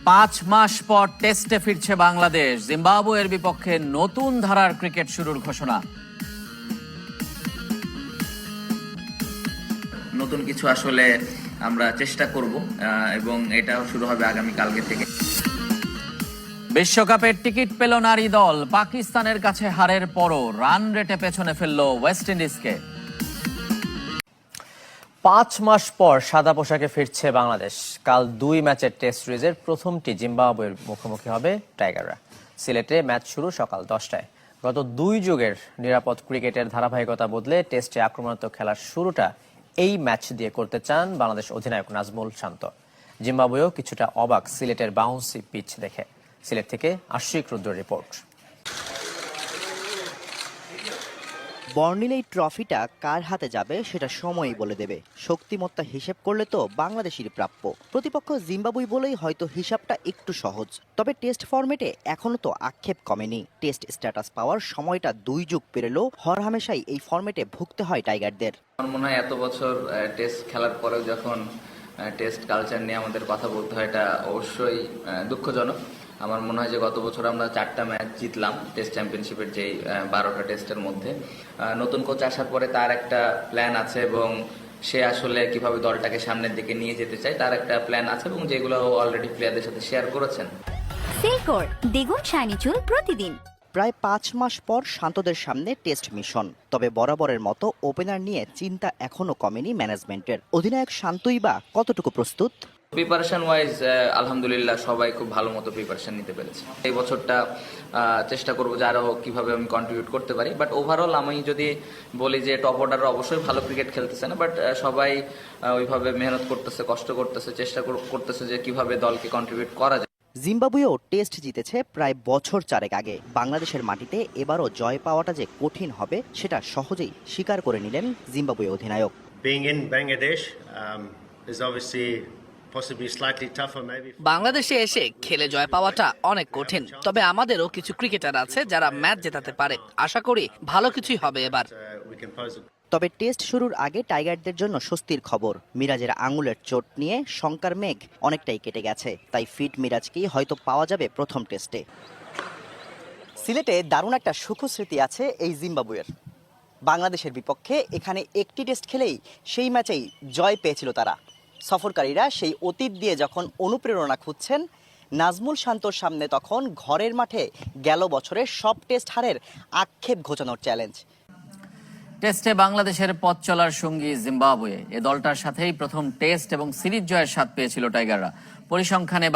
5 মাস পর টেস্টে ফিরছে বাংলাদেশ। জিম্বাবুয়ের বিপক্ষে নতুন ধারার ক্রিকেট শুরুর ঘোষণা। নতুন কিছু আসলে আমরা চেষ্টা করব এবং এটাও শুরু হবে আগামী কালকে থেকে। বিশ্বকাপের টিকিট পেল নারী দল। পাকিস্তানের কাছে হারের পরও রান রেটে পেছনে ফেলল ওয়েস্ট ইন্ডিজকে। 5 মাস পর সাদা পোশাকে ফিরছে বাংলাদেশ। কাল 2 ম্যাচের টেস্ট সিরিজের প্রথমটি জিম্বাবুয়ের মুখোমুখি হবে টাইগাররা। সিলেটে ম্যাচ শুরু সকাল 10টায়। গত 2 যুগের নিরাপদ ক্রিকেটের ধারাবাহিকতা বদলে টেস্টে আক্রমণাত্মক খেলার শুরুটা এই ম্যাচ দিয়ে করতে চান বাংলাদেশ অধিনায়ক নাজমুল শান্ত। জিম্বাবুয়েও কিছুটা অবাক সিলেটের বাউন্সি পিচ দেখে। সিলেট থেকে আশিক রুদ্র রিপোর্ট। বর্ণিল এই ট্রফিটা কার হাতে যাবে সেটা সময়ই বলে দেবে। শক্তিমত্তা হিসেব করলে তো বাংলাদেশেরই প্রাপ্য। প্রতিপক্ষ জিম্বাবুই বলেই হয়তো হিসাবটা একটু সহজ। তবে টেস্ট ফরম্যাটে এখনো তো আক্ষেপ কমেনি। টেস্ট স্ট্যাটাস পাওয়ার সময়টা 2 যুগ পেরোলেও হরহামেশাই এই ফরম্যাটে ভুগতে হয় টাইগারদের। আমার মনে হয় এত বছর টেস্ট খেলার পরেও যখন টেস্ট কালচার নিয়ে আমাদের কথা বলতে হয়, এটা অবশ্যই দুঃখজনক। আমার মনে হয় যে গত বছর আমরা 4টা ম্যাচ জিতলাম টেস্ট চ্যাম্পিয়নশিপের যেই 12টা টেস্টের মধ্যে। নতুন কোচ আসার পরে তার একটা প্ল্যান আছে এবং সে আসলে কিভাবে দলটাকে সামনের দিকে নিয়ে যেতে চায় তার একটা প্ল্যান আছে এবং যেগুলো অলরেডি প্লেয়ারদের সাথে শেয়ার করেছেন। সিল্কোর দ্বিগুণ শাইনি চুল প্রতিদিন। প্রায় 5 মাস পর শান্তদের সামনে টেস্ট মিশন। তবে বরাবরের মতো ওপেনার নিয়ে চিন্তা এখনো কমেনি ম্যানেজমেন্টের। অধিনায়ক শান্তই বা কতটুকু প্রস্তুত? প্রিপারেশন ওয়াইজ আলহামদুলিল্লাহ সবাই খুব ভালো মতো প্রিপারেশন নিতে পেরেছে। এই বছরটা চেষ্টা করবো যে আরও কীভাবে আমি কন্ট্রিবিউট করতে পারি। বাট ওভারঅল আমি যদি বলি যে টপ অর্ডার অবশ্যই ভালো ক্রিকেট খেলতেছে না, বাট সবাই ওইভাবে মেহনত করতেছে, কষ্ট করতেছে, চেষ্টা করতেছে যে কিভাবে দলকে কন্ট্রিবিউট করা যায়। জিম্বাবুয়েও টেস্ট জিতেছে প্রায় বছর 4 আগে। বাংলাদেশের মাটিতে এবারও জয় পাওয়াটা যে কঠিন হবে সেটা সহজেই স্বীকার করে নিলেন জিম্বাবুয়ে অধিনায়ক। Being in Bangladesh is obviously possibly slightly tougher maybe. বাংলাদেশে এসে খেলে জয় পাওয়াটা অনেক কঠিন, তবে আমাদেরও কিছু ক্রিকেটার আছে যারা ম্যাচ জেতাতে পারে। আশা করি ভালো কিছুই হবে এবার। We can pose it. তবে টেস্ট শুরুর আগে টাইগারদের জন্য স্বস্তির খবর। মিরাজের আঙুলের চোট নিয়ে শঙ্কার মেঘ অনেকটাই কেটে গেছে। তাই ফিট মিরাজকেই হয়তো পাওয়া যাবে প্রথম টেস্টে। সিলেটে দারুণ একটা সুখস্মৃতি আছে এই জিম্বাবুয়ের। বাংলাদেশের বিপক্ষে এখানে একটি টেস্ট খেলেই সেই ম্যাচেই জয় পেয়েছিল তারা। সফরকারীরা সেই অতীত দিয়ে যখন অনুপ্রেরণা খুঁজছেন, নাজমুল শান্তর সামনে তখন ঘরের মাঠে গেল বছরের সব টেস্ট হারের আক্ষেপ ঘোচানোর চ্যালেঞ্জ। টেস্টে বাংলাদেশের পথ চলার সঙ্গী জিম্বাবুয়ে। এ দলটার সাথেই প্রথম টেস্ট এবং সিরিজ জয়ের স্বাদ পেয়েছিল টাইগাররা। পরিসংখ্যানে